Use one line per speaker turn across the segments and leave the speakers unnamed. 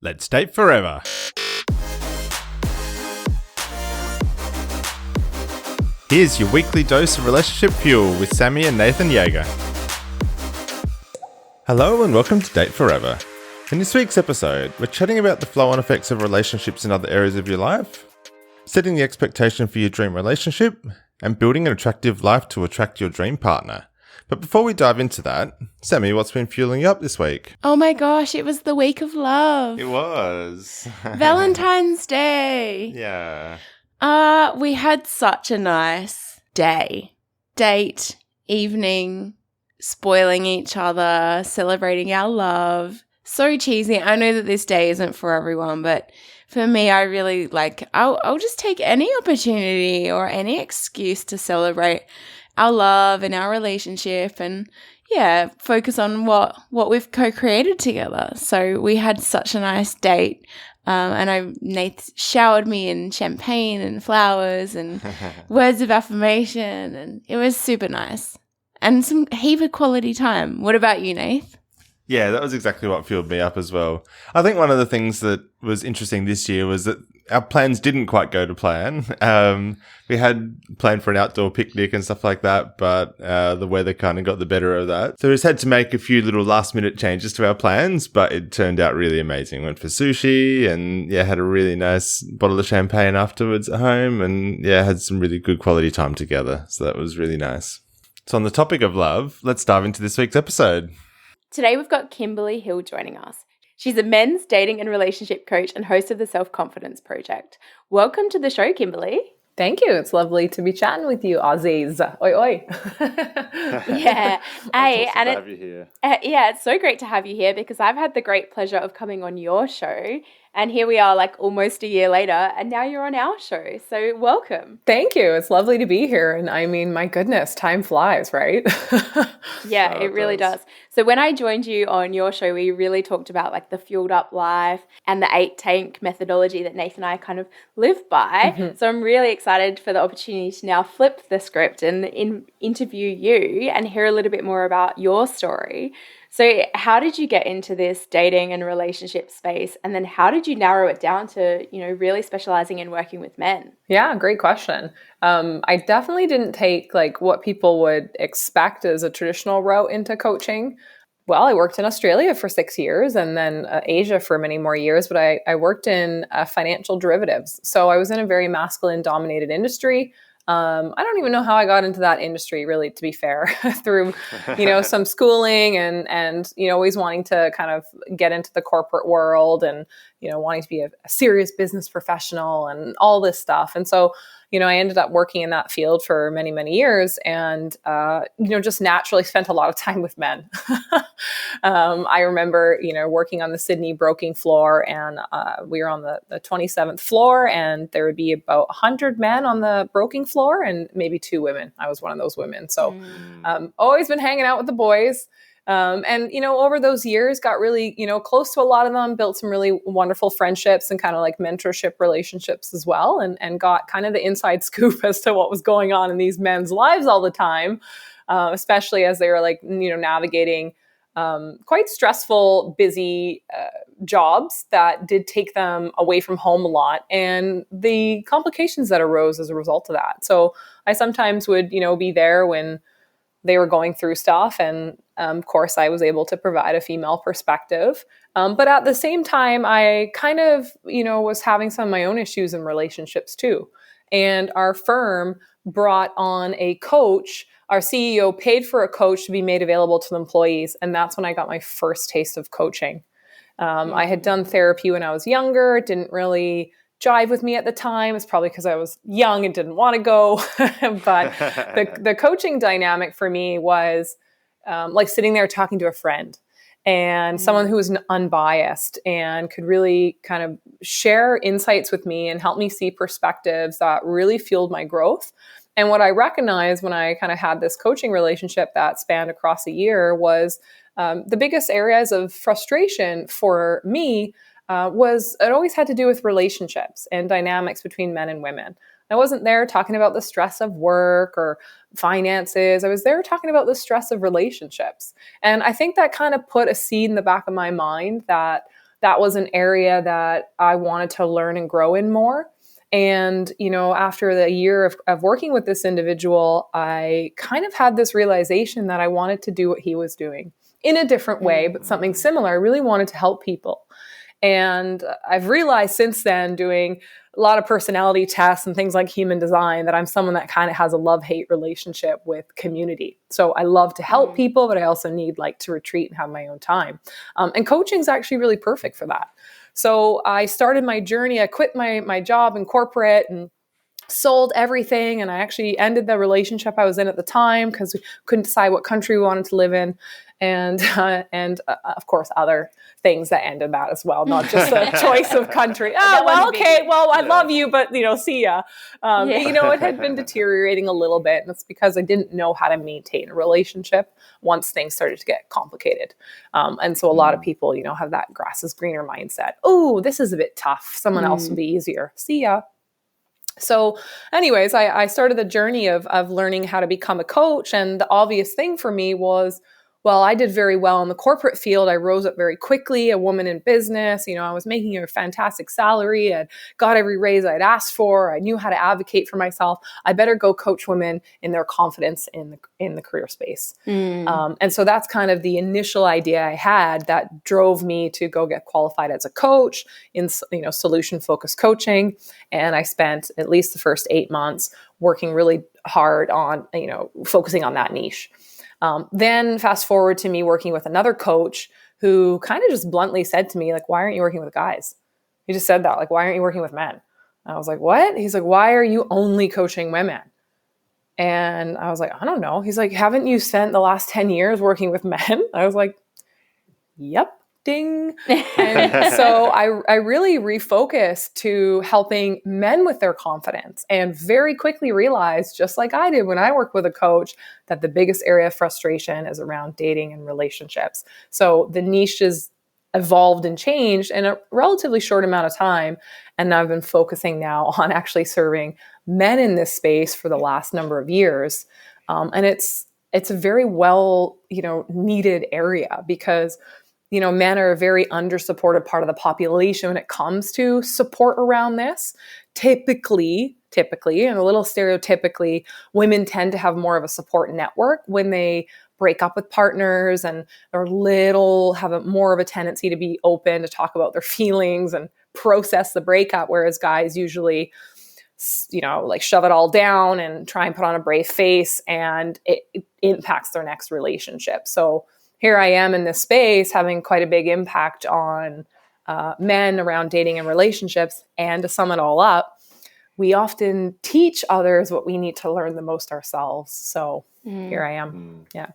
Let's date forever. Here's your weekly dose of relationship fuel with Sammy and Nathan Yeager. Hello and welcome to Date Forever. In this week's episode, we're chatting about the flow-on effects of relationships in other areas of your life, setting the expectation for your dream relationship, and building an attractive life to attract your dream partner. But before we dive into that, Sammy, what's been fueling you up this week?
Oh my gosh, it was the week of love.
It was.
Valentine's Day.
Yeah.
We had such a nice day. Date, evening, spoiling each other, celebrating our love. So cheesy. I know that this day isn't for everyone, but for me, I really I'll just take any opportunity or any excuse to celebrate our love and our relationship and focus on what we've co-created together. So we had such a nice date. Nate showered me in champagne and flowers and words of affirmation, and it was super nice. And some heap of quality time. What about you, Nath?
Yeah, that was exactly what fueled me up as well. I think one of the things that was interesting this year was that our plans didn't quite go to plan. We had planned for an outdoor picnic and stuff like that, but the weather kind of got the better of that. So we just had to make a few little last minute changes to our plans, but it turned out really amazing. Went for sushi and had a really nice bottle of champagne afterwards at home and had some really good quality time together. So that was really nice. So on the topic of love, let's dive into this week's episode.
Today we've got Kimberly Hill joining us. She's a men's dating and relationship coach and host of the Self-Confidence Project. Welcome to the show, Kimberly.
Thank you. It's lovely to be chatting with you, Aussies. Oi, oi.
Yeah.
Hey, and to have you here.
It's so great to have you here because I've had the great pleasure of coming on your show. And here we are almost a year later and now you're on our show. So welcome.
Thank you. It's lovely to be here. And I mean, my goodness, time flies, right?
Yeah, it really does. So when I joined you on your show, we really talked about the fueled up life and the 8-tank methodology that Nathan and I kind of live by. Mm-hmm. So I'm really excited for the opportunity to now flip the script and interview you and hear a little bit more about your story. So how did you get into this dating and relationship space? And then how did you narrow it down to, really specializing in working with men?
Yeah, great question. I definitely didn't take what people would expect as a traditional route into coaching. Well, I worked in Australia for 6 years and then Asia for many more years, but I worked in financial derivatives. So I was in a very masculine dominated industry. I don't even know how I got into that industry, really, to be fair, through, some schooling and always wanting to kind of get into the corporate world and, wanting to be a serious business professional and all this stuff. And so, I ended up working in that field for many, many years and, just naturally spent a lot of time with men. I remember, working on the Sydney broking floor and we were on the 27th floor and there would be about 100 men on the broking floor and maybe 2 women. I was one of those women. So always been hanging out with the boys. And, over those years got really, close to a lot of them, built some really wonderful friendships and kind of mentorship relationships as well. And got kind of the inside scoop as to what was going on in these men's lives all the time, especially as they were navigating quite stressful, busy jobs that did take them away from home a lot and the complications that arose as a result of that. So I sometimes would, be there when they were going through stuff. And of course, I was able to provide a female perspective. But at the same time, I kind of, was having some of my own issues in relationships too. And our firm brought on a coach. Our CEO paid for a coach to be made available to the employees. And that's when I got my first taste of coaching. I had done therapy when I was younger. It didn't really jive with me at the time. It's probably because I was young and didn't want to go. But the coaching dynamic for me was sitting there talking to a friend and someone who was unbiased and could really kind of share insights with me and help me see perspectives that really fueled my growth. And what I recognized when I kind of had this coaching relationship that spanned across a year was the biggest areas of frustration for me was it always had to do with relationships and dynamics between men and women. I wasn't there talking about the stress of work or finances. I was there talking about the stress of relationships. And I think that kind of put a seed in the back of my mind that that was an area that I wanted to learn and grow in more. And, after the year of working with this individual, I kind of had this realization that I wanted to do what he was doing in a different way, but something similar. I really wanted to help people. And I've realized since then, doing a lot of personality tests and things like human design, that I'm someone that kind of has a love-hate relationship with community. So I love to help people, but I also need to retreat and have my own time. And coaching is actually really perfect for that. So I started my journey. I quit my job in corporate and sold everything. And I actually ended the relationship I was in at the time because we couldn't decide what country we wanted to live in. And of course, other things that ended that as well, not just the choice of country. I love you, but see ya. It had been deteriorating a little bit, and it's because I didn't know how to maintain a relationship once things started to get complicated. And so a lot of people, have that grass is greener mindset. Oh, this is a bit tough. Someone else will be easier. See ya. So anyways, I started the journey of learning how to become a coach. And the obvious thing for me was, well, I did very well in the corporate field. I rose up very quickly, a woman in business. I was making a fantastic salary. I'd got every raise I'd asked for. I knew how to advocate for myself. I better go coach women in their confidence in the career space. And so that's kind of the initial idea I had that drove me to go get qualified as a coach in, solution-focused coaching. And I spent at least the first 8 months working really hard on, focusing on that niche. Then fast forward to me working with another coach who kind of just bluntly said to me, why aren't you working with guys? He just said that, why aren't you working with men? And I was like, what? He's like, why are you only coaching women? And I was like, I don't know. He's like, haven't you spent the last 10 years working with men? I was like, yep. Ding. And so I really refocused to helping men with their confidence, and very quickly realized, just like I did when I worked with a coach, that the biggest area of frustration is around dating and relationships. So the niche has evolved and changed in a relatively short amount of time. And I've been focusing now on actually serving men in this space for the last number of years. And it's a very well, needed area, because men are a very under-supported part of the population when it comes to support around this. Typically, and a little stereotypically, women tend to have more of a support network when they break up with partners, and are have more of a tendency to be open to talk about their feelings and process the breakup, whereas guys usually, shove it all down and try and put on a brave face, and it impacts their next relationship. So here I am in this space having quite a big impact on men around dating and relationships. And to sum it all up, we often teach others what we need to learn the most ourselves. So here I am. Yeah.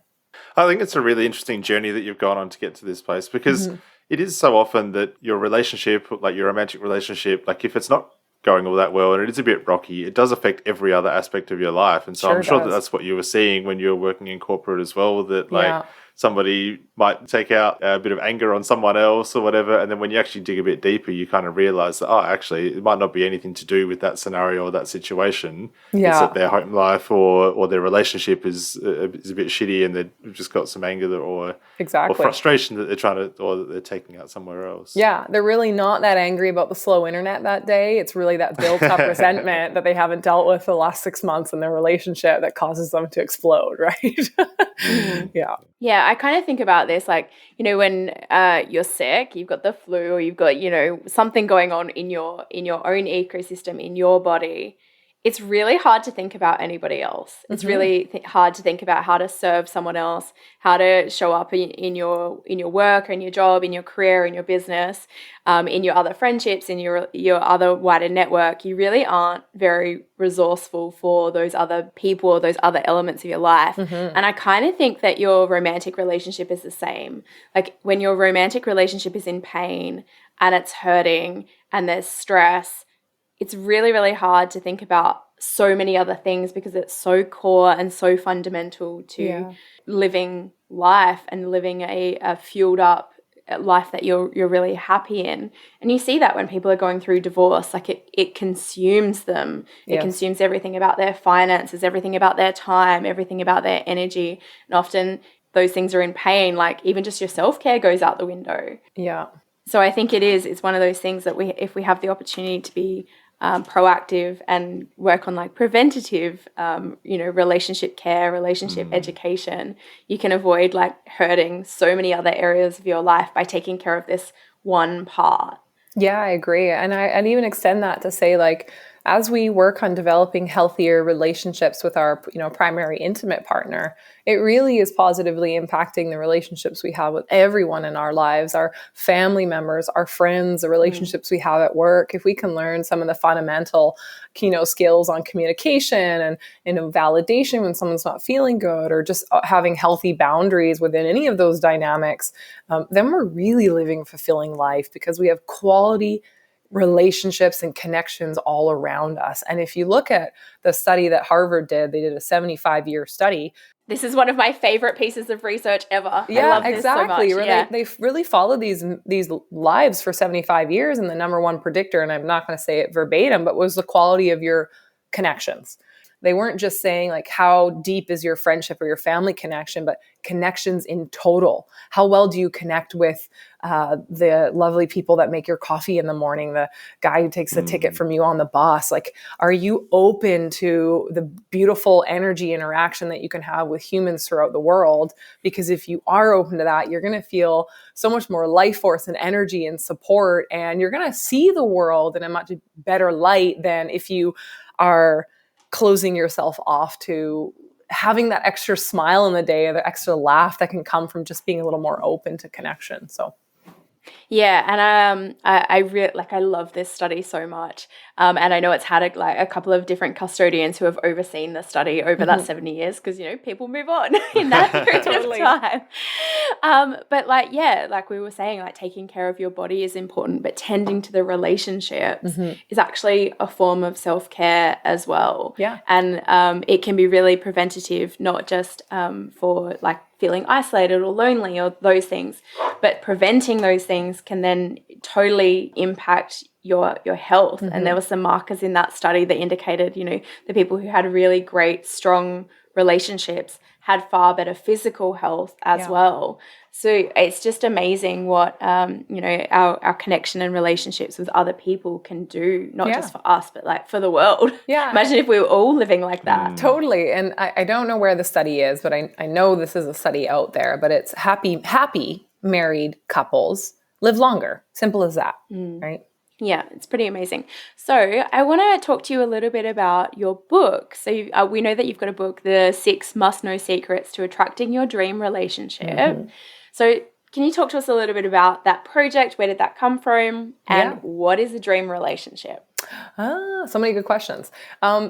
I think it's a really interesting journey that you've gone on to get to this place, because it is so often that your relationship, your romantic relationship, if it's not going all that well and it is a bit rocky, it does affect every other aspect of your life. And so I'm sure that that's what you were seeing when you were working in corporate as well, that somebody might take out a bit of anger on someone else or whatever, and then when you actually dig a bit deeper, you kind of realize that, actually, it might not be anything to do with that scenario or that situation. It's that their home life or their relationship is a bit shitty, and they've just got some anger or frustration that they're or that they're taking out somewhere else.
Yeah, they're really not that angry about the slow internet that day. It's really that built-up resentment that they haven't dealt with the last 6 months in their relationship that causes them to explode, right?
Yeah, I kind of think about this when you're sick, you've got the flu, or you've got, something going on in your own ecosystem, in your body. It's really hard to think about anybody else. It's really hard to think about how to serve someone else, how to show up in your work, or in your job, in your career, in your business, in your other friendships, in your other wider network. You really aren't very resourceful for those other people or those other elements of your life. And I kind of think that your romantic relationship is the same. When your romantic relationship is in pain and it's hurting and there's stress, it's really, really hard to think about so many other things, because it's so core and so fundamental to living life and living a fueled up life that you're really happy in. And you see that when people are going through divorce, it consumes them. It consumes everything about their finances, everything about their time, everything about their energy. And often those things are in pain, even just your self-care goes out the window.
Yeah.
So I think it's one of those things that if we have the opportunity to be proactive and work on like preventative, relationship care, relationship education, you can avoid like hurting so many other areas of your life by taking care of this one part.
Yeah, I agree. And I'd even extend that to say, like, as we work on developing healthier relationships with our, primary intimate partner, it really is positively impacting the relationships we have with everyone in our lives, our family members, our friends, the relationships we have at work. If we can learn some of the fundamental, skills on communication and, validation when someone's not feeling good, or just having healthy boundaries within any of those dynamics, then we're really living a fulfilling life because we have quality relationships and connections all around us. And if you look at the study that Harvard did, they did a 75-year study.
This is one of my favorite pieces of research ever.
Yeah,
I love this
exactly.
so much.
Where they really followed these lives for 75 years. And the number one predictor, and I'm not going to say it verbatim, but was the quality of your connections. They weren't just saying like how deep is your friendship or your family connection, but connections in total. How well do you connect with the lovely people that make your coffee in the morning, the guy who takes the ticket from you on the bus? Like, are you open to the beautiful energy interaction that you can have with humans throughout the world? Because if you are open to that, you're going to feel so much more life force and energy and support, and you're going to see the world in a much better light than if you are closing yourself off to having that extra smile in the day or the extra laugh that can come from just being a little more open to connection. So
yeah, and I really I love this study so much, and I know it's had a couple of different custodians who have overseen the study over that 70 years because people move on in that period
Totally.
of time. But like we were saying, like taking care of your body is important, but tending to the relationships is actually a form of self-care as well.
Yeah,
and it can be really preventative, not just for like feeling isolated or lonely or those things, but preventing those things can then totally impact your health. And there were some markers in that study that indicated, the people who had really great, strong relationships had far better physical health as well. So it's just amazing what, our connection and relationships with other people can do, not just for us, but like for the world.
Yeah.
Imagine if we were all living like that.
Totally. And I don't know where the study is, but I know this is a study out there, but it's happy married couples live longer. Simple as that, right?
Yeah, it's pretty amazing. So I want to talk to you a little bit about your book. So we know that you've got a book, The 6 Must-Know Secrets to Attracting Your Dream Relationship. So can you talk to us a little bit about that project? Where did that come from? And what is a dream relationship?
So many good questions.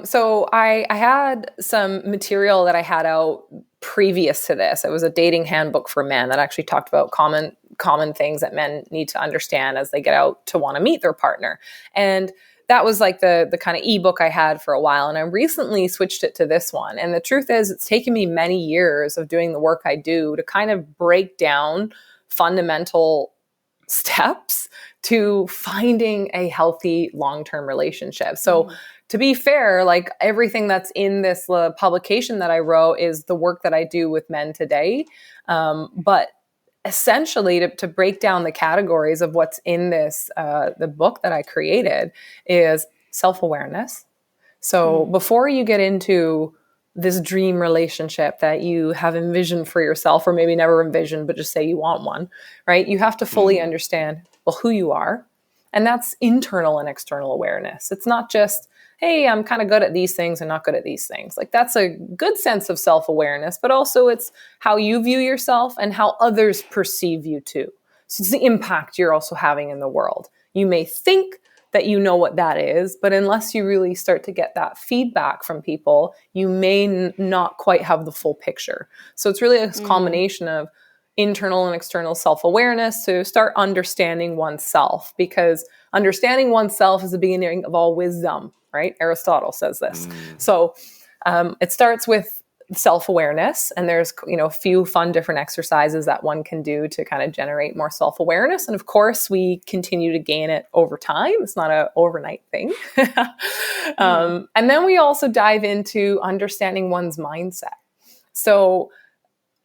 So I had some material that I had out previous to this. It was a dating handbook for men that actually talked about common things that men need to understand as they get out to want to meet their partner. And that was like the kind of ebook I had for a while. And I recently switched it to this one. And the truth is, it's taken me many years of doing the work I do to kind of break down fundamental steps to finding a healthy long-term relationship. So to be fair, like everything that's in this publication that I wrote is the work that I do with men today. But essentially to break down the categories of what's in this, the book that I created is self-awareness. So before you get into this dream relationship that you have envisioned for yourself, or maybe never envisioned, but just say you want one, right? You have to fully understand, who you are. And that's internal and external awareness. It's not just, hey, I'm kind of good at these things and not good at these things. Like that's a good sense of self-awareness, but also it's how you view yourself and how others perceive you too. So it's the impact you're also having in the world. You may think that you know what that is, but unless you really start to get that feedback from people, you may not quite have the full picture. So it's really a combination of internal and external self-awareness to start understanding oneself, because understanding oneself is the beginning of all wisdom, right? Aristotle says this. So it starts with self-awareness, and there's a few fun different exercises that one can do to kind of generate more self-awareness. And of course, we continue to gain it over time. It's not an overnight thing. And then we also dive into understanding one's mindset. So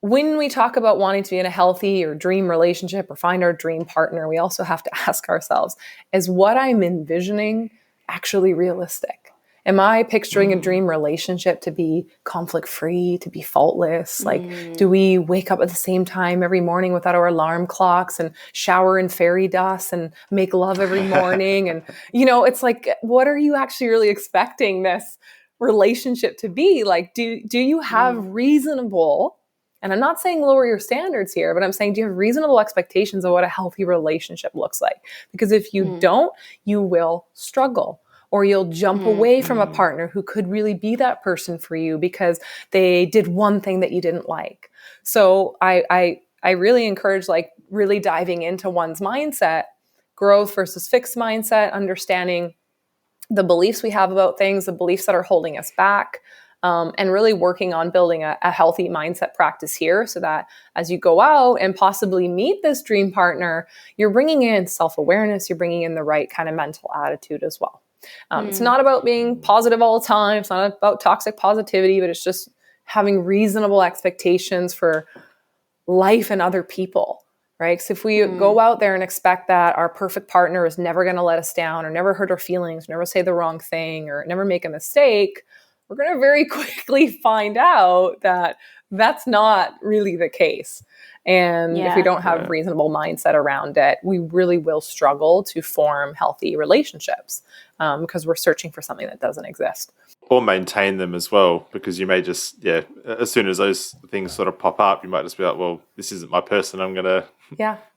when we talk about wanting to be in a healthy or dream relationship or find our dream partner, we also have to ask ourselves, is what I'm envisioning actually realistic? Am I picturing a dream relationship to be conflict-free, to be faultless? Like, do we wake up at the same time every morning without our alarm clocks and shower in fairy dust and make love every morning? And, it's like, what are you actually really expecting this relationship to be? Like, do you have reasonable, and I'm not saying lower your standards here, but I'm saying, do you have reasonable expectations of what a healthy relationship looks like? Because if you don't, you will struggle. Or you'll jump away from a partner who could really be that person for you because they did one thing that you didn't like. So I really encourage like really diving into one's mindset, growth versus fixed mindset, understanding the beliefs we have about things, the beliefs that are holding us back, and really working on building a healthy mindset practice here so that as you go out and possibly meet this dream partner, you're bringing in self-awareness, you're bringing in the right kind of mental attitude as well. It's not about being positive all the time. It's not about toxic positivity, but it's just having reasonable expectations for life and other people, right? Because if we go out there and expect that our perfect partner is never going to let us down or never hurt our feelings, never say the wrong thing or never make a mistake, we're going to very quickly find out that that's not really the case. And if we don't have reasonable mindset around it, we really will struggle to form healthy relationships because we're searching for something that doesn't exist.
Or maintain them as well, because you may just, as soon as those things sort of pop up, you might just be like, well, this isn't my person. I'm going to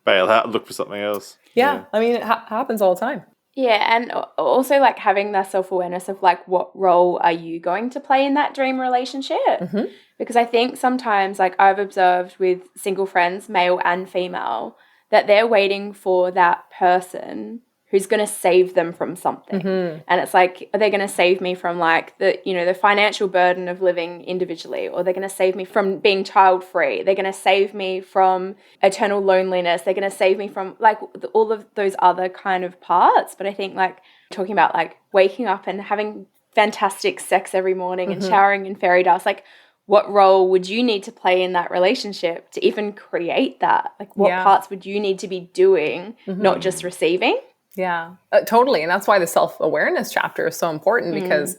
bail out and look for something else.
Yeah. I mean, it happens all the time.
Yeah, and also like having that self-awareness of like what role are you going to play in that dream relationship? Because I think sometimes like I've observed with single friends, male and female, that they're waiting for that person who's going to save them from something. And it's like, are they going to save me from like the financial burden of living individually, or they're going to save me from being child free? They're going to save me from eternal loneliness. They're going to save me from like all of those other kind of parts. But I think like talking about like waking up and having fantastic sex every morning and showering in fairy dust, like what role would you need to play in that relationship to even create that? Like what parts would you need to be doing, not just receiving?
Yeah, totally. And that's why the self-awareness chapter is so important because,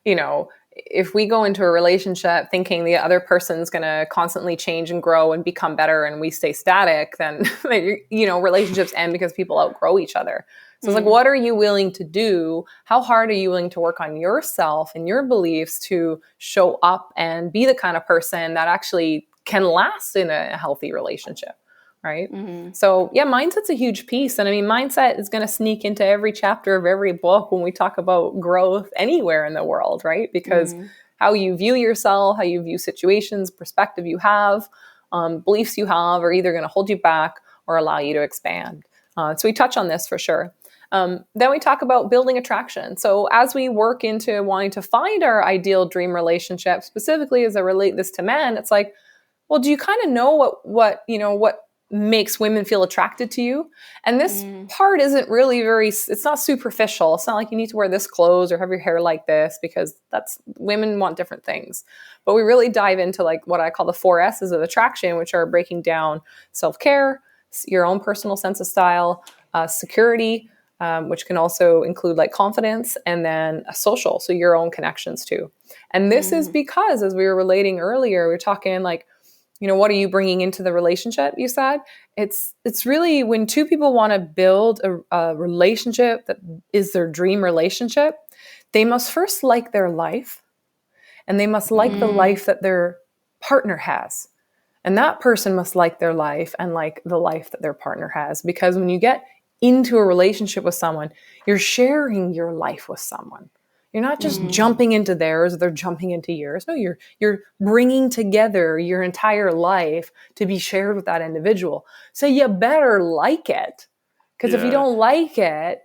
if we go into a relationship thinking the other person's going to constantly change and grow and become better and we stay static, then, relationships end because people outgrow each other. So it's like, what are you willing to do? How hard are you willing to work on yourself and your beliefs to show up and be the kind of person that actually can last in a healthy relationship? Right. So mindset's a huge piece. And I mean, mindset is going to sneak into every chapter of every book when we talk about growth anywhere in the world, right? Because how you view yourself, how you view situations, perspective you have, beliefs you have are either going to hold you back or allow you to expand. So we touch on this for sure. Then we talk about building attraction. So as we work into wanting to find our ideal dream relationship, specifically as I relate this to men, it's like, well, do you kind of know what makes women feel attracted to you? And this part isn't really it's not superficial. It's not like you need to wear this clothes or have your hair like this, because women want different things. But we really dive into like what I call the 4 S's of attraction, which are breaking down self-care, your own personal sense of style, security, which can also include like confidence, and then social, so your own connections too. And this is because, as we were relating earlier, we were talking like, what are you bringing into the relationship? You said it's really when two people want to build a relationship that is their dream relationship, they must first like their life, and they must like the life that their partner has. And that person must like their life and like the life that their partner has. Because when you get into a relationship with someone, you're sharing your life with someone. You're not just jumping into theirs, they're jumping into yours. No, you're bringing together your entire life to be shared with that individual. So you better like it. Because if you don't like it,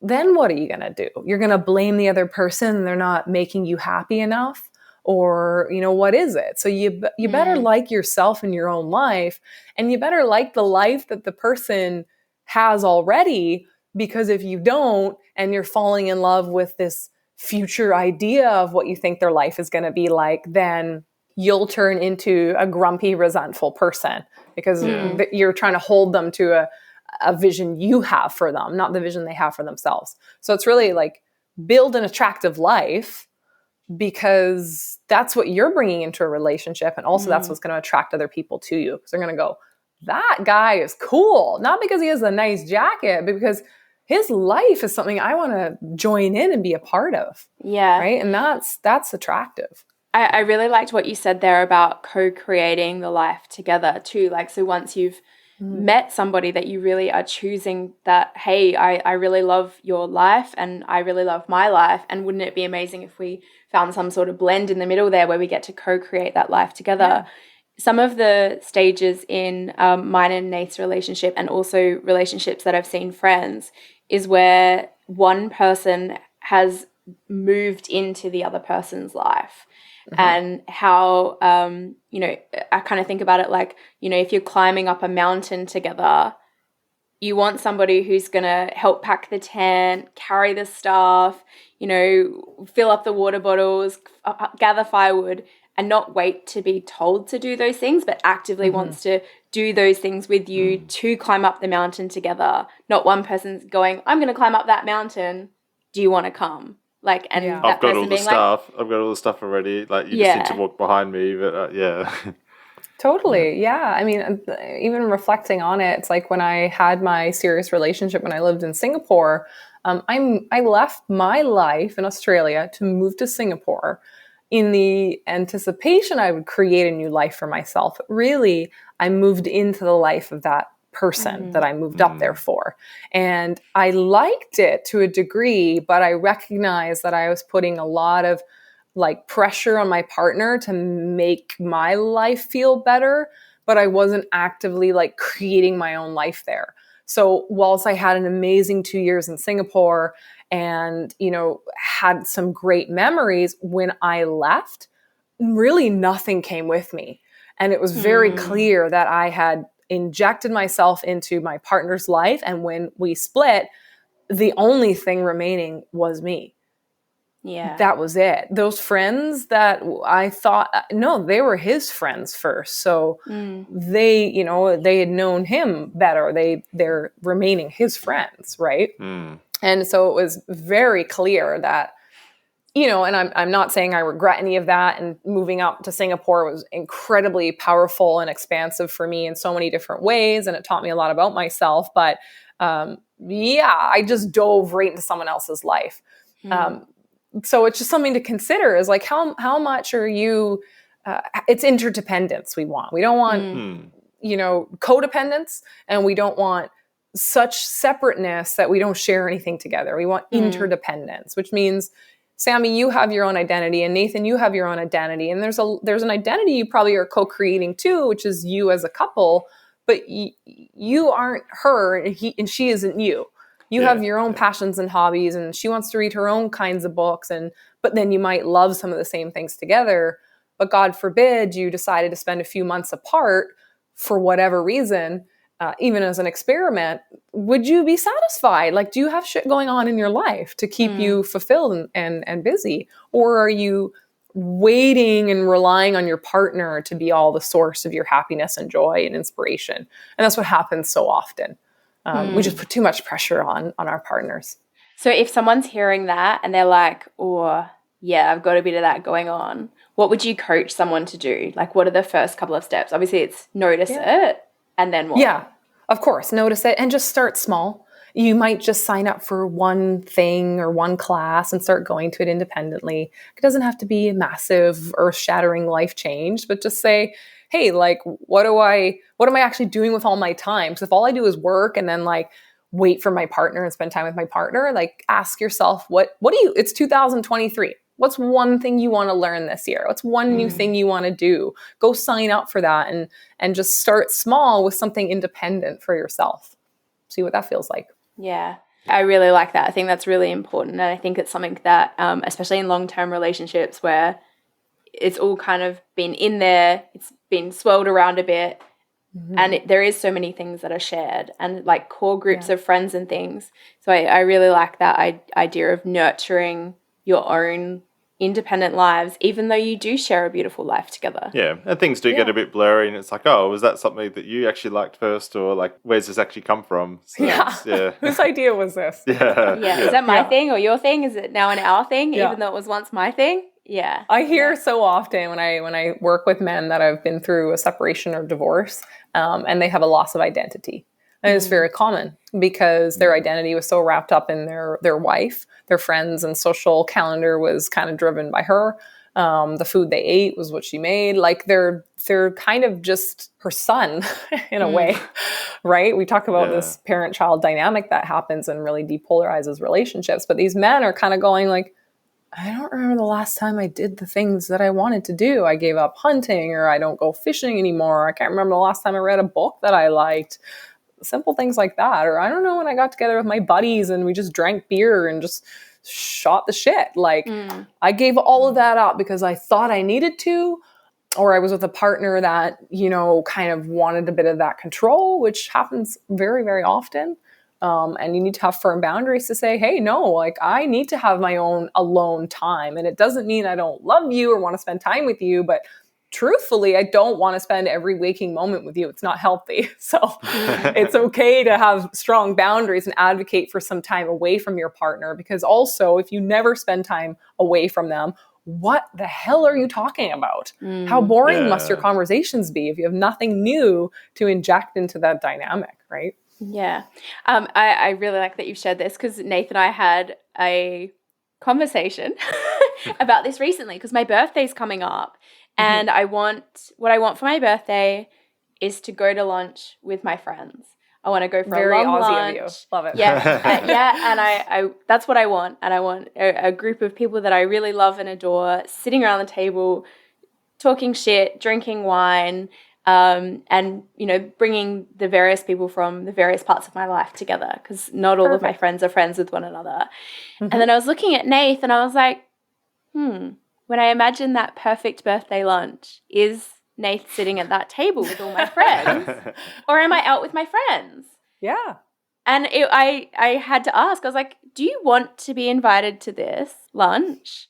then what are you going to do? You're going to blame the other person and they're not making you happy enough? Or, what is it? So you better like yourself and your own life. And you better like the life that the person has already. Because if you don't, and you're falling in love with this future idea of what you think their life is going to be like, then you'll turn into a grumpy, resentful person because you're trying to hold them to a vision you have for them, not the vision they have for themselves. So it's really like build an attractive life because that's what you're bringing into a relationship. And also that's what's going to attract other people to you because they're going to go, that guy is cool. Not because he has a nice jacket, but because his life is something I want to join in and be a part of.
Yeah.
Right. And that's attractive.
I really liked what you said there about co-creating the life together too. Like, so once you've met somebody that you really are choosing that, hey, I really love your life and I really love my life. And wouldn't it be amazing if we found some sort of blend in the middle there where we get to co-create that life together? Yeah. Some of the stages in mine and Nate's relationship, and also relationships that I've seen friends, is where one person has moved into the other person's life. And how, I kind of think about it like, if you're climbing up a mountain together, you want somebody who's going to help pack the tent, carry the stuff, fill up the water bottles, gather firewood, and not wait to be told to do those things, but actively wants to do those things with you to climb up the mountain together. Not one person's going, I'm going to climb up that mountain. Do you want to come? Like, and that
I've got
person
all the
being
stuff. I've got all the stuff already. Like, you just need to walk behind me. But yeah.
Totally. Yeah. I mean, even reflecting on it, it's like when I had my serious relationship when I lived in Singapore, I left my life in Australia to move to Singapore in the anticipation I would create a new life for myself. Really, I moved into the life of that person that I moved up there for. And I liked it to a degree, but I recognized that I was putting a lot of like pressure on my partner to make my life feel better, but I wasn't actively like creating my own life there. So whilst I had an amazing 2 years in Singapore and, had some great memories, when I left, really nothing came with me. And it was very clear that I had injected myself into my partner's life. And when we split, the only thing remaining was me.
Yeah.
That was it. Those friends that I thought, no, they were his friends first. So they, they had known him better. They're remaining his friends. Right. And so it was very clear that, and I'm not saying I regret any of that. And moving up to Singapore was incredibly powerful and expansive for me in so many different ways. And it taught me a lot about myself. But I just dove right into someone else's life. So it's just something to consider is like, how much are you, it's interdependence we want. We don't want, codependence, and we don't want such separateness that we don't share anything together. We want interdependence, which means, Sammy, you have your own identity, and Nathan, you have your own identity. And there's an identity you probably are co-creating too, which is you as a couple, but you aren't her and she isn't you. You have your own passions and hobbies, and she wants to read her own kinds of books. But then you might love some of the same things together. But God forbid you decided to spend a few months apart for whatever reason, even as an experiment. Would you be satisfied? Like, do you have shit going on in your life to keep you fulfilled and busy? Or are you waiting and relying on your partner to be all the source of your happiness and joy and inspiration? And that's what happens so often. We just put too much pressure on our partners.
So if someone's hearing that and they're like, oh, yeah, I've got a bit of that going on, what would you coach someone to do? Like, what are the first couple of steps? Obviously, it's notice it, and then what?
Yeah, of course, notice it and just start small. You might just sign up for one thing or one class and start going to it independently. It doesn't have to be a massive, earth-shattering life change, but just say, hey, like, what am I actually doing with all my time? So if all I do is work and then like wait for my partner and spend time with my partner, like ask yourself, it's 2023. What's one thing you want to learn this year? What's one new thing you want to do? Go sign up for that and just start small with something independent for yourself. See what that feels like.
Yeah. I really like that. I think that's really important. And I think it's something that, especially in long-term relationships where it's all kind of been in there, it's been swirled around a bit, and there is so many things that are shared and like core groups of friends and things. So I really like that idea of nurturing your own independent lives, even though you do share a beautiful life together.
Yeah, and things do get a bit blurry, and it's like, oh, was that something that you actually liked first, or like, where's this actually come from? So
Yeah. Whose idea was this?
Yeah.
Is that my thing or your thing? Is it now an our thing, even though it was once my thing? Yeah.
I hear so often when I work with men that have been through a separation or divorce, and they have a loss of identity. And it's very common because their identity was so wrapped up in their wife, their friends, and social calendar was kind of driven by her. The food they ate was what she made. Like they're kind of just her son in a way, right? We talk about this parent-child dynamic that happens and really depolarizes relationships. But these men are kind of going like, I don't remember the last time I did the things that I wanted to do. I gave up hunting, or I don't go fishing anymore. I can't remember the last time I read a book that I liked. Simple things like that. Or I don't know when I got together with my buddies and we just drank beer and just shot the shit. Like I gave all of that up because I thought I needed to, or I was with a partner that, you know, kind of wanted a bit of that control, which happens very, very often. And you need to have firm boundaries to say, hey, no, like I need to have my own alone time. And it doesn't mean I don't love you or want to spend time with you, but truthfully, I don't want to spend every waking moment with you. It's not healthy. So it's okay to have strong boundaries and advocate for some time away from your partner, because also if you never spend time away from them, what the hell are you talking about? How boring must your conversations be if you have nothing new to inject into that dynamic, right?
Yeah. I really like that you've shared this, because Nathan and I had a conversation about this recently, because my birthday's coming up. And what I want for my birthday is to go to lunch with my friends. I want to go for
Very
a long
Aussie
lunch.
of you. Love it.
Yeah, and I that's what I want. And I want a group of people that I really love and adore sitting around the table, talking shit, drinking wine, and, you know, bringing the various people from the various parts of my life together, because not all of my friends are friends with one another. And then I was looking at Nath and I was like, when I imagine that perfect birthday lunch, is Nath sitting at that table with all my friends, or am I out with my friends?
Yeah.
And I had to ask, I was like, do you want to be invited to this lunch?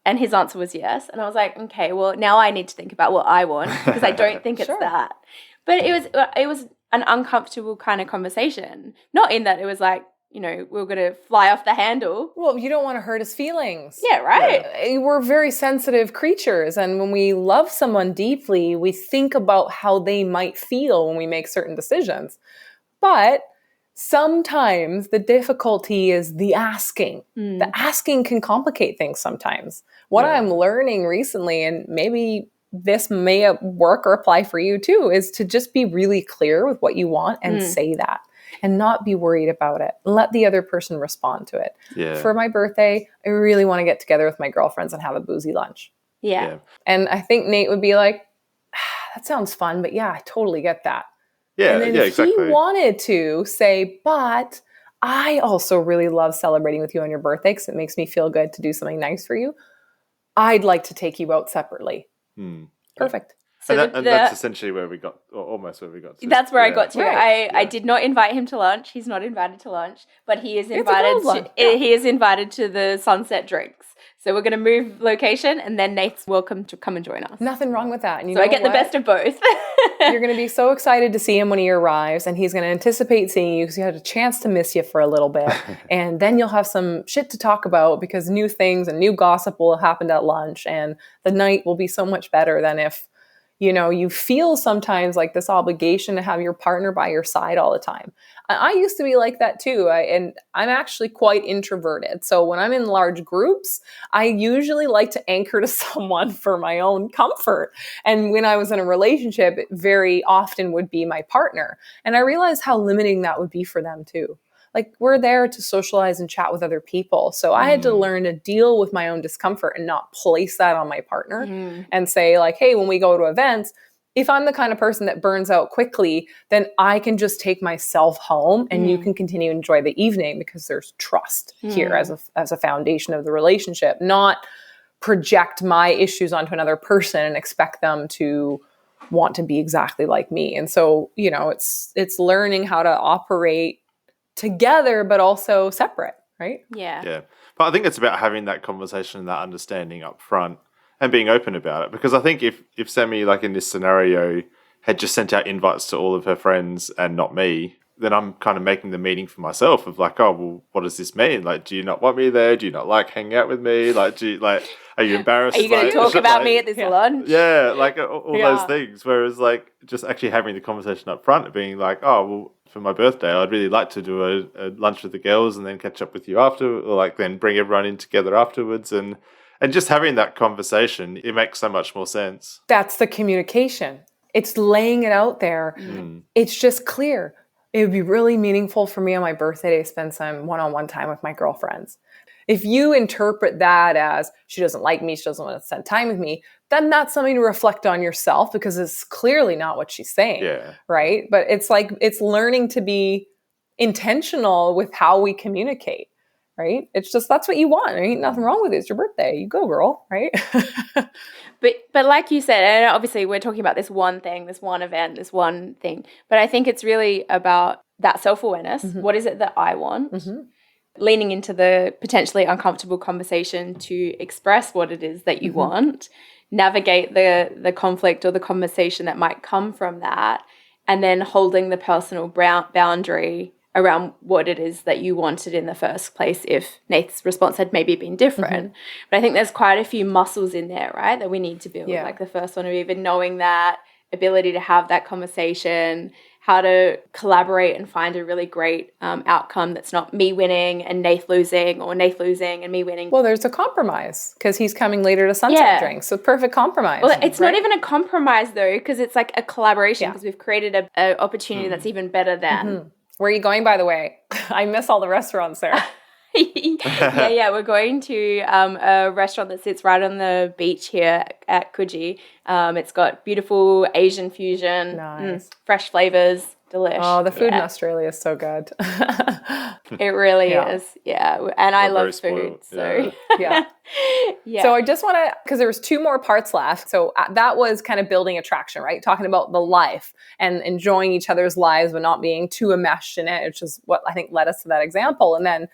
And his answer was yes. And I was like, okay, well, now I need to think about what I want, because I don't think it's that. But it was an uncomfortable kind of conversation. Not in that it was like, you know, we were going to fly off the handle.
Well, you don't want to hurt his feelings.
Yeah, right.
Yeah. We're very sensitive creatures. And when we love someone deeply, we think about how they might feel when we make certain decisions. But sometimes the difficulty is the asking. The asking can complicate things sometimes. What I'm learning recently, and maybe this may work or apply for you too, is to just be really clear with what you want and say that. And not be worried about it. Let the other person respond to it.
Yeah.
For my birthday, I really want to get together with my girlfriends and have a boozy lunch.
Yeah.
And I think Nate would be like, that sounds fun, but yeah, I totally get that.
Yeah,
and then if he wanted to say, but I also really love celebrating with you on your birthday because it makes me feel good to do something nice for you, I'd like to take you out separately. Perfect.
So
that's essentially where we got, or almost where we got to.
That's where I got to. Right. I did not invite him to lunch. He's not invited to lunch, but he is invited. He is invited to the sunset drinks. So we're going to move location, and then Nate's welcome to come and join us.
Nothing wrong with that. And
so I get the best of both.
You're going to be so excited to see him when he arrives, and he's going to anticipate seeing you because he had a chance to miss you for a little bit. And then you'll have some shit to talk about because new things and new gossip will have happened at lunch, and the night will be so much better than if, you know, you feel sometimes like this obligation to have your partner by your side all the time. I used to be like that too. And I'm actually quite introverted. So when I'm in large groups, I usually like to anchor to someone for my own comfort. And when I was in a relationship, it very often would be my partner. And I realized how limiting that would be for them too. Like, we're there to socialize and chat with other people. So I had to learn to deal with my own discomfort and not place that on my partner and say like, hey, when we go to events, if I'm the kind of person that burns out quickly, then I can just take myself home and you can continue to enjoy the evening because there's trust here as a foundation of the relationship, not project my issues onto another person and expect them to want to be exactly like me. And so, you know, it's learning how to operate together, but also separate. right?
Yeah.
Yeah. But I think it's about having that conversation and that understanding up front and being open about it. Because I think if Sammy, like in this scenario, had just sent out invites to all of her friends and not me, then I'm kind of making the meeting for myself of like, oh, well, what does this mean? Like, do you not want me there? Do you not like hanging out with me? Like, are you embarrassed?
Are you going to talk about me at this lunch?
Yeah, like all those things. Whereas like just actually having the conversation up front and being like, oh, well, for my birthday, I'd really like to do a lunch with the girls and then catch up with you after, or like then bring everyone in together afterwards. And just having that conversation, it makes so much more sense.
That's the communication. It's laying it out there. It's just clear. It would be really meaningful for me on my birthday to spend some one-on-one time with my girlfriends. If you interpret that as she doesn't like me, she doesn't want to spend time with me, then that's something to reflect on yourself, because it's clearly not what she's saying, right? But it's like, it's learning to be intentional with how we communicate, right? It's just, that's what you want. There ain't nothing wrong with it. It's your birthday. You go, girl, right?
But like you said, and obviously we're talking about this one thing, this one event, this one thing, but I think it's really about that self-awareness. What is it that I want? Leaning into the potentially uncomfortable conversation to express what it is that you want, navigate the conflict or the conversation that might come from that, and then holding the personal boundary around what it is that you wanted in the first place if Nath's response had maybe been different. But I think there's quite a few muscles in there, right, that we need to build. Like the first one of even knowing that, ability to have that conversation, how to collaborate and find a really great outcome that's not me winning and Nath losing, or Nath losing and me winning.
Well, there's a compromise because he's coming later to sunset drinks. So perfect compromise.
Well, it's not even a compromise though, because it's like a collaboration, because we've created a opportunity that's even better than.
Where are you going, by the way? I miss all the restaurants there.
We're going to a restaurant that sits right on the beach here at Coogee. It's got beautiful Asian fusion, fresh flavors, delish.
Oh, the food in Australia is so good.
It really is, and I love food, so
So I just want to, because there was 2 more parts left. So that was kind of building attraction, right? Talking about the life and enjoying each other's lives, but not being too enmeshed in it, which is what I think led us to that example. And then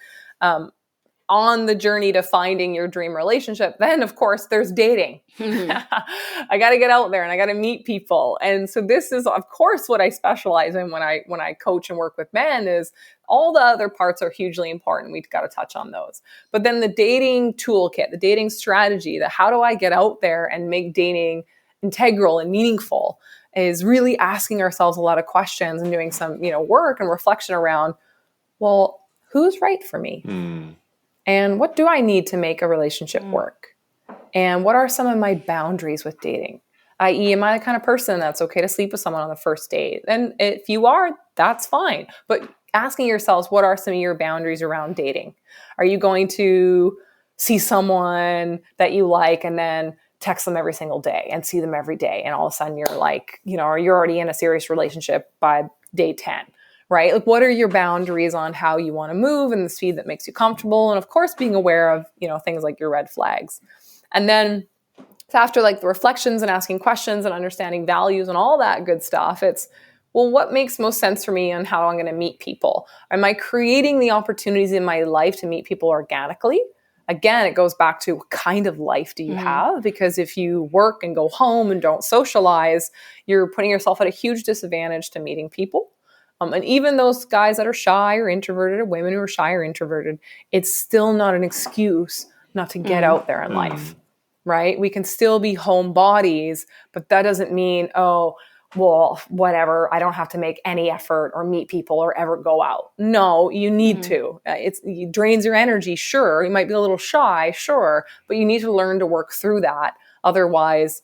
on the journey to finding your dream relationship, then of course there's dating. I got to get out there and I got to meet people. And so this is of course what I specialize in when I coach and work with men. Is all the other parts are hugely important. We've got to touch on those. But then the dating toolkit, the dating strategy, the how do I get out there and make dating integral and meaningful, is really asking ourselves a lot of questions and doing some, work and reflection around, well, who's right for me? And what do I need to make a relationship work? And what are some of my boundaries with dating? I.e., am I the kind of person that's okay to sleep with someone on the first date? And if you are, that's fine. But asking yourselves, what are some of your boundaries around dating? Are you going to see someone that you like and then text them every single day and see them every day, and all of a sudden you're like, or you're already in a serious relationship by day 10? Right? Like, what are your boundaries on how you want to move and the speed that makes you comfortable? And of course, being aware of, things like your red flags. And then after like the reflections and asking questions and understanding values and all that good stuff, it's, well, what makes most sense for me on how I'm going to meet people? Am I creating the opportunities in my life to meet people organically? Again, it goes back to what kind of life do you have? Because if you work and go home and don't socialize, you're putting yourself at a huge disadvantage to meeting people. And even those guys that are shy or introverted, or women who are shy or introverted, it's still not an excuse not to get out there in life, right? We can still be homebodies, but that doesn't mean, oh, well, whatever, I don't have to make any effort or meet people or ever go out. No, you need to. It drains your energy, sure. You might be a little shy, sure, but you need to learn to work through that. Otherwise,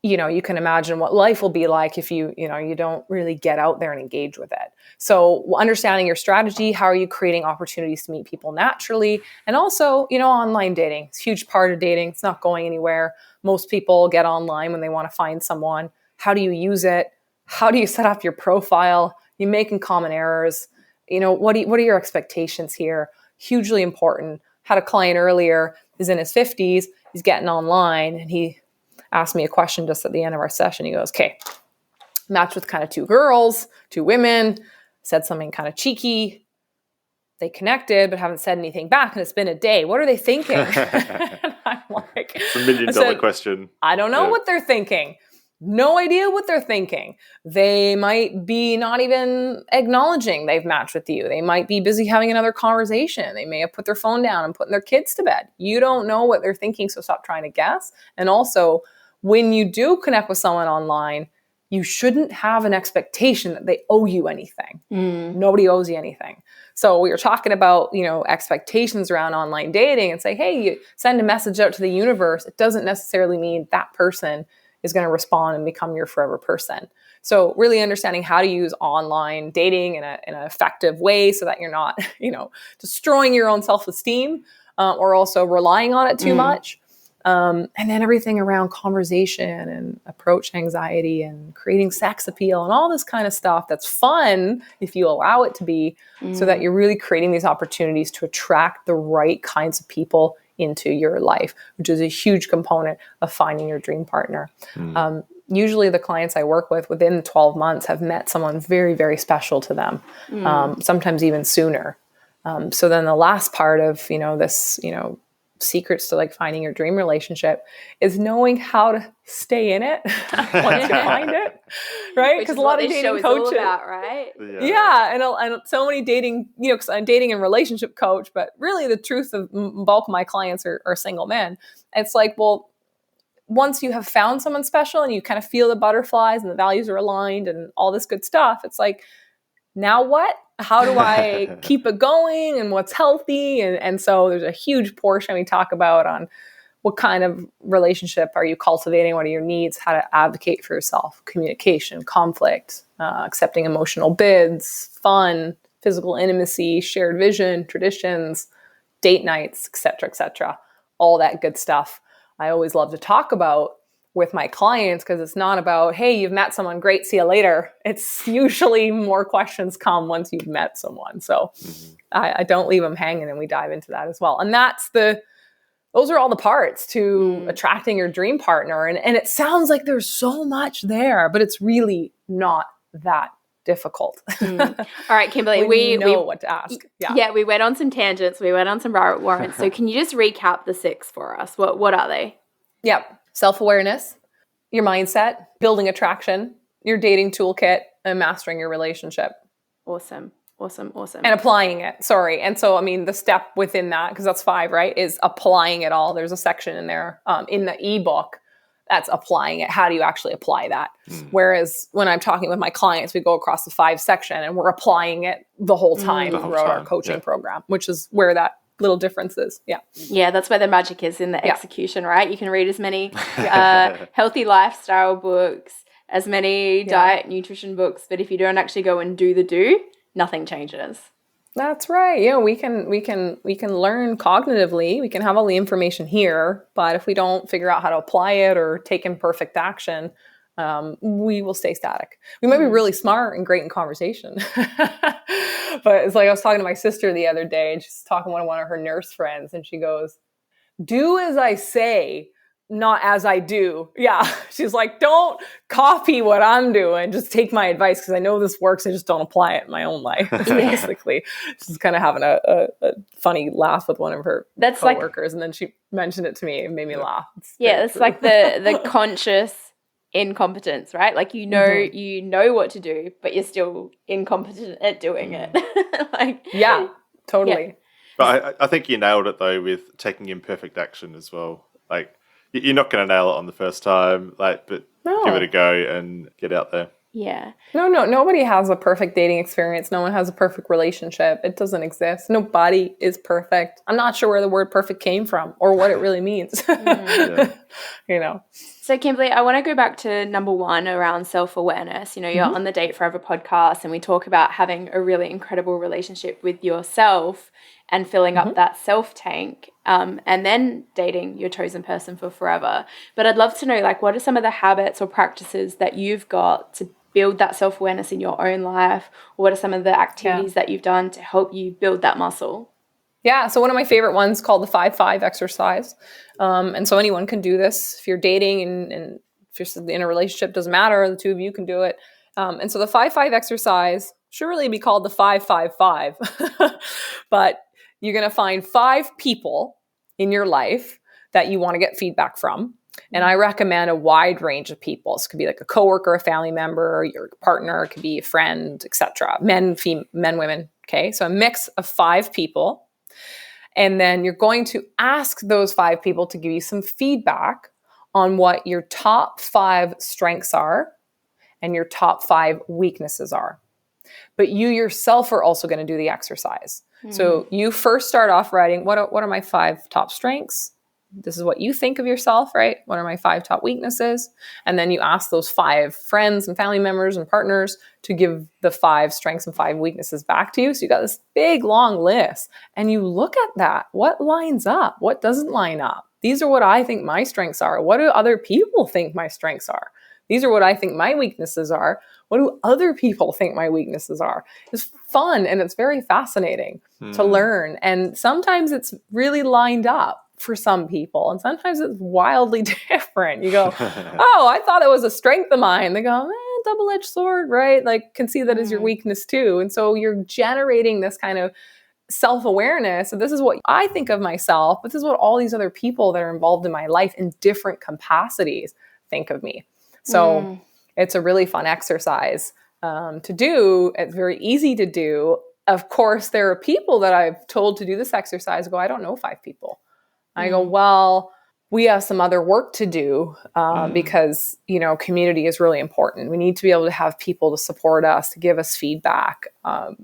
you can imagine what life will be like if you don't really get out there and engage with it. So understanding your strategy, how are you creating opportunities to meet people naturally? And also, online dating. It's a huge part of dating. It's not going anywhere. Most people get online when they want to find someone. How do you use it? How do you set up your profile? You making common errors? What are your expectations here? Hugely important. Had a client earlier, he's in his 50s, he's getting online, and he asked me a question just at the end of our session. He goes, okay, matched with kind of 2 girls, 2 women, said something kind of cheeky. they connected but haven't said anything back, and it's been a day. What are they thinking? And I'm like,
It's $1 million question.
I don't know what they're thinking. No idea what they're thinking. They might be not even acknowledging they've matched with you. They might be busy having another conversation. They may have put their phone down and putting their kids to bed. You don't know what they're thinking, so stop trying to guess. And also, when you do connect with someone online, you shouldn't have an expectation that they owe you anything. Nobody owes you anything. So we were talking about, expectations around online dating, and say, hey, you send a message out to the universe. It doesn't necessarily mean that person is going to respond and become your forever person. So really understanding how to use online dating in an effective way so that you're not, destroying your own self-esteem or also relying on it too much. And then everything around conversation and approach anxiety and creating sex appeal and all this kind of stuff that's fun if you allow it to be, so that you're really creating these opportunities to attract the right kinds of people into your life, which is a huge component of finding your dream partner. Usually the clients I work with within 12 months have met someone very, very special to them, sometimes even sooner. So then the last part of, this, secrets to like finding your dream relationship is knowing how to stay in it once you find it, right? Because a lot of dating coaches,
about, right?
And so many dating, because I'm dating and relationship coach, but really the truth of bulk of my clients are single men. It's like, well, once you have found someone special and you kind of feel the butterflies and the values are aligned and all this good stuff, it's like, now what? How do I keep it going, and what's healthy? And so there's a huge portion we talk about on what kind of relationship are you cultivating? What are your needs? How to advocate for yourself, communication, conflict, accepting emotional bids, fun, physical intimacy, shared vision, traditions, date nights, et cetera, all that good stuff. I always love to talk about with my clients, because it's not about, hey, you've met someone, great, see you later. It's usually more questions come once you've met someone. So I don't leave them hanging, and we dive into that as well. And those are all the parts to attracting your dream partner. And it sounds like there's so much there, but it's really not that difficult.
All right, Kimberly, we
know what to ask.
Yeah, we went on some tangents. We went on some warrants. So can you just recap the 6 for us? What are they?
Yep. Self-awareness, your mindset, building attraction, your dating toolkit, and mastering your relationship.
Awesome.
And applying it. Sorry. And so, the step within that, because that's 5, right, is applying it all. There's a section in there in the ebook that's applying it. How do you actually apply that? Whereas when I'm talking with my clients, we go across the 5 section and we're applying it the whole time throughout our coaching program, which is where that little differences.
Yeah, that's where the magic is, in the execution, right? You can read as many healthy lifestyle books, as many diet nutrition books, but if you don't actually go and do, nothing changes.
That's right. We can learn cognitively. We can have all the information here, but if we don't figure out how to apply it or take imperfect action, we will stay static. We might be really smart and great in conversation. But it's like I was talking to my sister the other day, and she's talking to one of her nurse friends, and she goes, do as I say, not as I do. Yeah. She's like, don't copy what I'm doing. Just take my advice, because I know this works. I just don't apply it in my own life. Basically, she's kind of having a funny laugh with one of her coworkers. And then she mentioned it to me and made me laugh.
It's like the conscious incompetence, right? Like, you know what to do, but you're still incompetent at doing it.
Totally.
Yeah. But I think you nailed it though with taking imperfect action as well. Like, you're not going to nail it on the first time, but give it a go and get out there.
Yeah.
No, nobody has a perfect dating experience. No one has a perfect relationship. It doesn't exist. Nobody is perfect. I'm not sure where the word perfect came from or what it really means.
So Kimberly, I want to go back to number 1 around self-awareness. You're on the Date Forever podcast, and we talk about having a really incredible relationship with yourself and filling up that self-tank, and then dating your chosen person for forever. But I'd love to know, what are some of the habits or practices that you've got to build that self-awareness in your own life? Or what are some of the activities that you've done to help you build that muscle?
Yeah, so one of my favorite ones called the 5-5 exercise. And so anyone can do this. If you're dating and if you're in a relationship, doesn't matter. The 2 of you can do it. And so the 5-5 exercise Should really be called the 555. But you're going to find 5 people in your life that you want to get feedback from. And I recommend a wide range of people. So it could be like a coworker, a family member, your partner, it could be a friend, etc. Men, women. Okay. So a mix of 5 people. And then you're going to ask those 5 people to give you some feedback on what your top 5 strengths are and your top 5 weaknesses are. But you yourself are also going to do the exercise. So you first start off writing, what are my 5 top strengths? This is what you think of yourself, right? What are my 5 top weaknesses? And then you ask those 5 friends and family members and partners to give the 5 strengths and 5 weaknesses back to you. So you got this big, long list. And you look at that. What lines up? What doesn't line up? These are what I think my strengths are. What do other people think my strengths are? These are what I think my weaknesses are. What do other people think my weaknesses are? It's fun and it's very fascinating to learn. And sometimes it's really lined up for some people. And sometimes it's wildly different. You go, oh, I thought it was a strength of mine. They go, double-edged sword, right? Like, can see that as your weakness too. And so you're generating this kind of self-awareness. So this is what I think of myself, but this is what all these other people that are involved in my life in different capacities think of me. So it's a really fun exercise to do. It's very easy to do. Of course, there are people that I've told to do this exercise go, I don't know 5 people. I go, well, we have some other work to do because, community is really important. We need to be able to have people to support us, to give us feedback.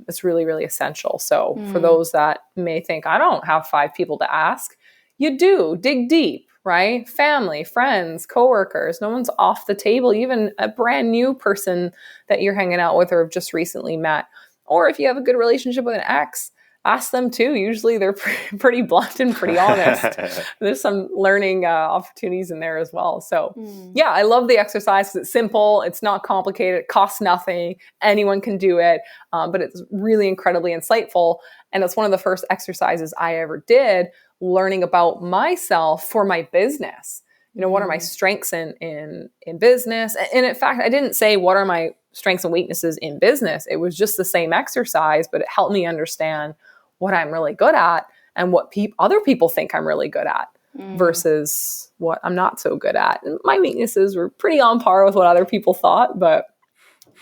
It's really, really essential. So for those that may think, I don't have 5 people to ask, you do. Dig deep, right? Family, friends, coworkers. No one's off the table. Even a brand new person that you're hanging out with or have just recently met. Or if you have a good relationship with an ex, ask them too. Usually they're pretty blunt and pretty honest. There's some learning opportunities in there as well. So yeah, I love the exercise because it's simple. It's not complicated. It costs nothing. Anyone can do it. But it's really incredibly insightful. And it's one of the first exercises I ever did learning about myself for my business. What are my strengths in business? And in fact, I didn't say what are my strengths and weaknesses in business. It was just the same exercise, but it helped me understand what I'm really good at and what other people think I'm really good at versus what I'm not so good at. And my weaknesses were pretty on par with what other people thought, but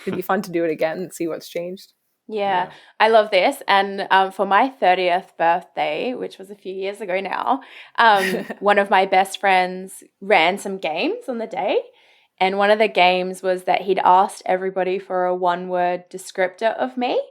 it'd be fun to do it again and see what's changed.
Yeah, I love this. And for my 30th birthday, which was a few years ago now, one of my best friends ran some games on the day. And one of the games was that he'd asked everybody for a 1-word descriptor of me.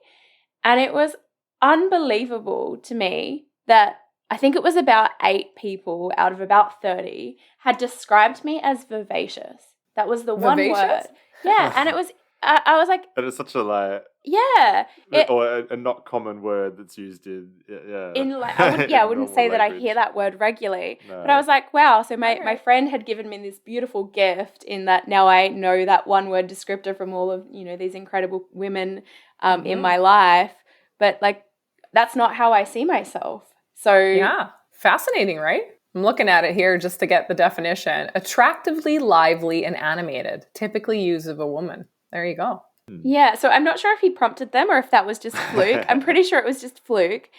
And it was unbelievable to me that I think it was about 8 people out of about 30 had described me as vivacious. That was the one word. Yeah, and it was, I was like...
But it's such a
Yeah.
Or a not common word that's used in...
I wouldn't say that I hear that word regularly. No. But I was like, wow. So my friend had given me this beautiful gift in that now I know that 1-word descriptor from all of, these incredible women in my life. But that's not how I see myself. So
yeah, fascinating, right? I'm looking at it here just to get the definition. Attractively lively and animated, typically used of a woman. There you go.
Yeah, so I'm not sure if he prompted them or if that was just fluke. I'm pretty sure it was just fluke.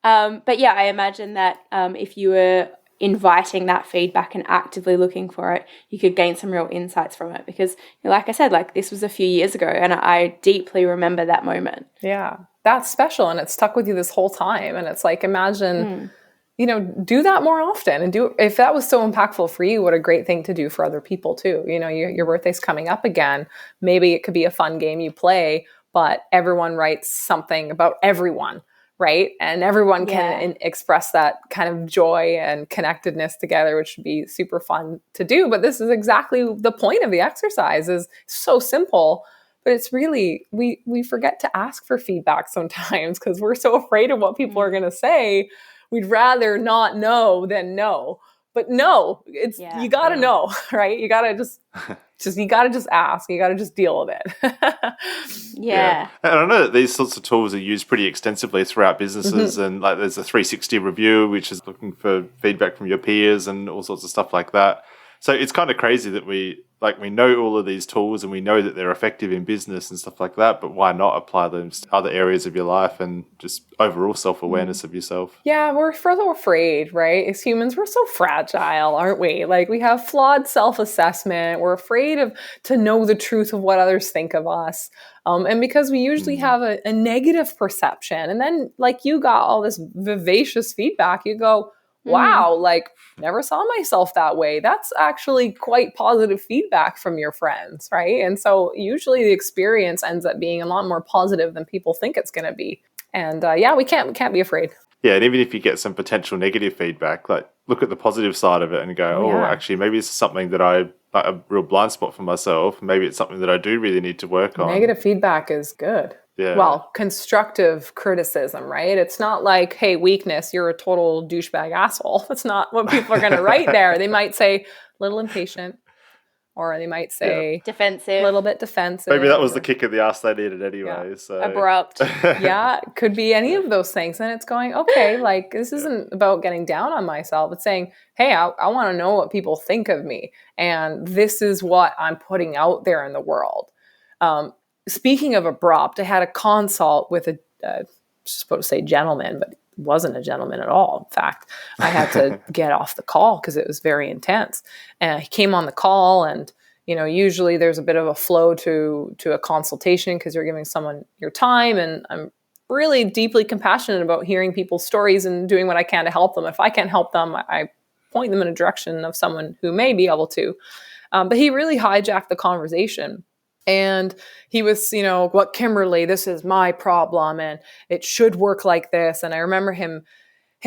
But yeah, I imagine that if you were inviting that feedback and actively looking for it, you could gain some real insights from it because, like I said, this was a few years ago and I deeply remember that moment.
Yeah, that's special and it stuck with you this whole time. And it's imagine... do that more often and if that was so impactful for you, what a great thing to do for other people too. Your birthday's coming up again. Maybe it could be a fun game you play, but everyone writes something about everyone, right? And everyone can express that kind of joy and connectedness together, which would be super fun to do. But this is exactly the point of the exercise is so simple, but it's really, we forget to ask for feedback sometimes because we're so afraid of what people are going to say. We'd rather not know than know. But no, you got to know, right? You got to just you got to just ask. You got to just deal with it.
Yeah.
And I know that these sorts of tools are used pretty extensively throughout businesses and there's a 360 review, which is looking for feedback from your peers and all sorts of stuff like that. So it's kind of crazy that we know all of these tools and we know that they're effective in business and stuff like that, but why not apply them to other areas of your life and just overall self-awareness of yourself?
Yeah, we're so afraid, right? As humans, we're so fragile, aren't we? Like we have flawed self-assessment. We're afraid to know the truth of what others think of us. And because we usually have a negative perception, and then like you got all this vivacious feedback, you go, wow, like never saw myself that way. That's actually quite positive feedback from your friends, right? And so usually the experience ends up being a lot more positive than people think it's going to be. And we can't be afraid.
Yeah, and even if you get some potential negative feedback, like look at the positive side of it and go, actually, maybe this is something that a real blind spot for myself. Maybe it's something that I do really need to work on.
Negative feedback is good.
Yeah.
Well, constructive criticism, right? It's not like, hey, weakness, you're a total douchebag asshole. That's not what people are going to write there. They might say little impatient, or they might say
defensive,
a little bit defensive.
Maybe that was the kick of the ass they needed anyway.
Yeah.
So
abrupt.
Yeah, could be any of those things. And it's going, okay, like this isn't about getting down on myself. It's saying, hey, I want to know what people think of me. And this is what I'm putting out there in the world. Speaking of abrupt, I had a consult with supposed to say gentleman, but wasn't a gentleman at all. In fact, I had to get off the call because it was very intense. And he came on the call, and usually there's a bit of a flow to a consultation because you're giving someone your time. And I'm really deeply compassionate about hearing people's stories and doing what I can to help them. If I can't help them, I point them in a direction of someone who may be able to. But he really hijacked the conversation. And he was, what, Kimberly, this is my problem and it should work like this. And I remember him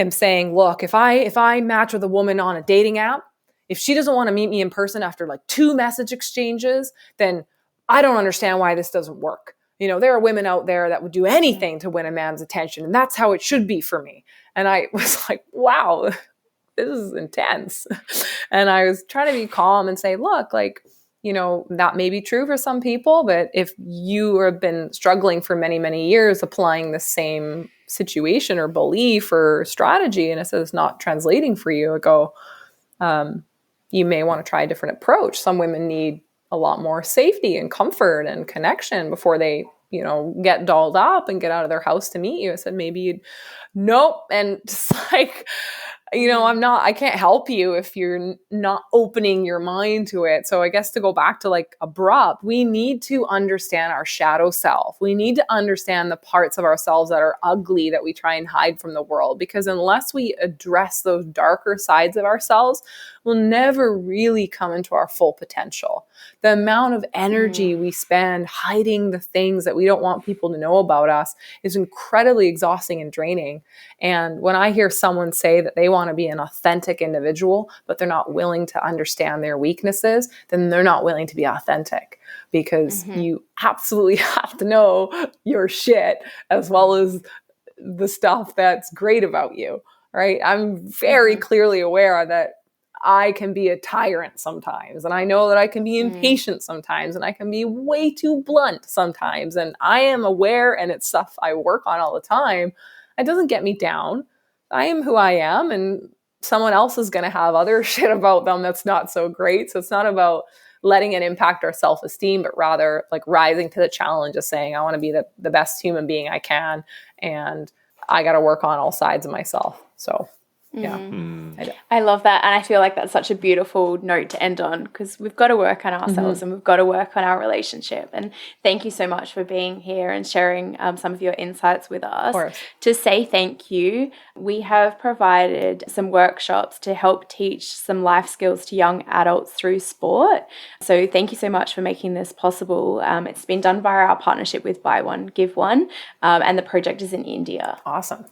saying, look, if I match with a woman on a dating app, if she doesn't want to meet me in person after like 2 message exchanges, then I don't understand why this doesn't work. There are women out there that would do anything to win a man's attention. And that's how it should be for me. And I was like, wow, this is intense. And I was trying to be calm and say, look, like, that may be true for some people, but if you have been struggling for many, many years applying the same situation or belief or strategy, and it says not translating for you, I go, you may want to try a different approach. Some women need a lot more safety and comfort and connection before they, get dolled up and get out of their house to meet you. I said, maybe nope. And just like, I can't help you if you're not opening your mind to it. So I guess to go back to like abrupt, we need to understand our shadow self. We need to understand the parts of ourselves that are ugly that we try and hide from the world, because unless we address those darker sides of ourselves, we'll never really come into our full potential. The amount of energy we spend hiding the things that we don't want people to know about us is incredibly exhausting and draining. And when I hear someone say that they want to be an authentic individual, but they're not willing to understand their weaknesses, then they're not willing to be authentic, because you absolutely have to know your shit as well as the stuff that's great about you, right? I'm very clearly aware that I can be a tyrant sometimes, and I know that I can be impatient sometimes, and I can be way too blunt sometimes, and I am aware, and it's stuff I work on all the time. It doesn't get me down. I am who I am, and someone else is going to have other shit about them that's not so great. So it's not about letting it impact our self-esteem, but rather like rising to the challenge of saying, I want to be the best human being I can, and I got to work on all sides of myself. So yeah.
I love that. And I feel like that's such a beautiful note to end on, because we've got to work on ourselves and we've got to work on our relationship. And thank you so much for being here and sharing some of your insights with us.
Of course.
To say thank you, we have provided some workshops to help teach some life skills to young adults through sport. So thank you so much for making this possible. It's been done via our partnership with Buy One, Give One, and the project is in India.
Awesome.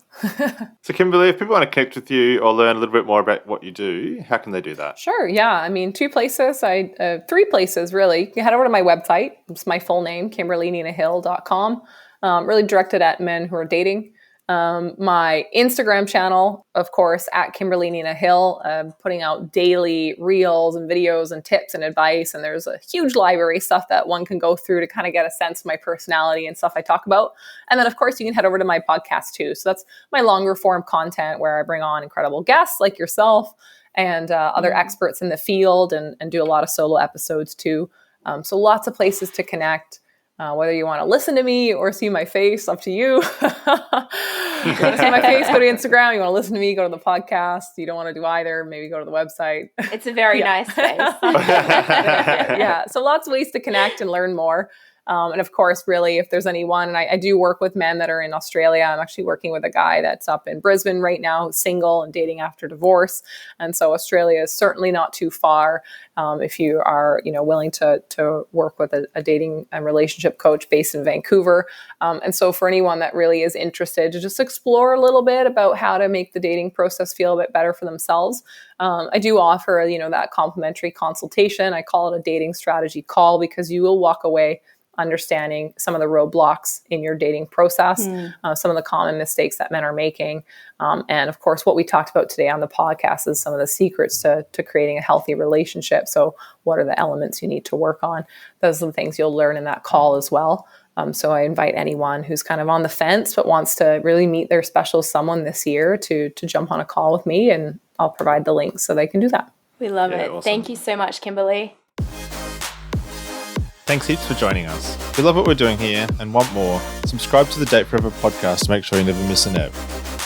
So Kimberly, if people want to connect with you or learn a little bit more about what you do, how can they do that?
Sure. Yeah. I mean, 2 places, 3 places really. You head over to my website. It's my full name, KimberlyNinaHill.com. Really directed at men who are dating. My Instagram channel, of course, at Kimberly Nina Hill, putting out daily reels and videos and tips and advice. And there's a huge library of stuff that one can go through to kind of get a sense of my personality and stuff I talk about. And then, of course, you can head over to my podcast too. So that's my longer form content where I bring on incredible guests like yourself and other experts in the field and do a lot of solo episodes too. So lots of places to connect. Whether you want to listen to me or see my face, up to you. You want to see my face, go to Instagram. You want to listen to me, go to the podcast. You don't want to do either, maybe go to the website.
It's a very nice face.
Yeah, so lots of ways to connect and learn more. And of course, really, if there's anyone, and I do work with men that are in Australia. I'm actually working with a guy that's up in Brisbane right now, who's single and dating after divorce. And so Australia is certainly not too far if you are, willing to work with a dating and relationship coach based in Vancouver. And so for anyone that really is interested to just explore a little bit about how to make the dating process feel a bit better for themselves, I do offer, that complimentary consultation. I call it a dating strategy call because you will walk away understanding some of the roadblocks in your dating process, some of the common mistakes that men are making. And of course, what we talked about today on the podcast is some of the secrets to creating a healthy relationship. So what are the elements you need to work on? Those are the things you'll learn in that call as well. So I invite anyone who's kind of on the fence but wants to really meet their special someone this year to jump on a call with me, and I'll provide the links so they can do that.
We love it.
Awesome.
Thank you so much, Kimberly.
Thanks heaps for joining us. If you love what we're doing here and want more, subscribe to the Date Forever podcast to make sure you never miss an ep.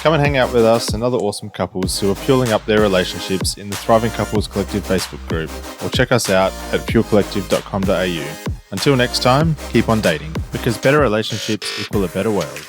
Come and hang out with us and other awesome couples who are fueling up their relationships in the Thriving Couples Collective Facebook group, or check us out at fuelcollective.com.au. Until next time, keep on dating, because better relationships equal a better world.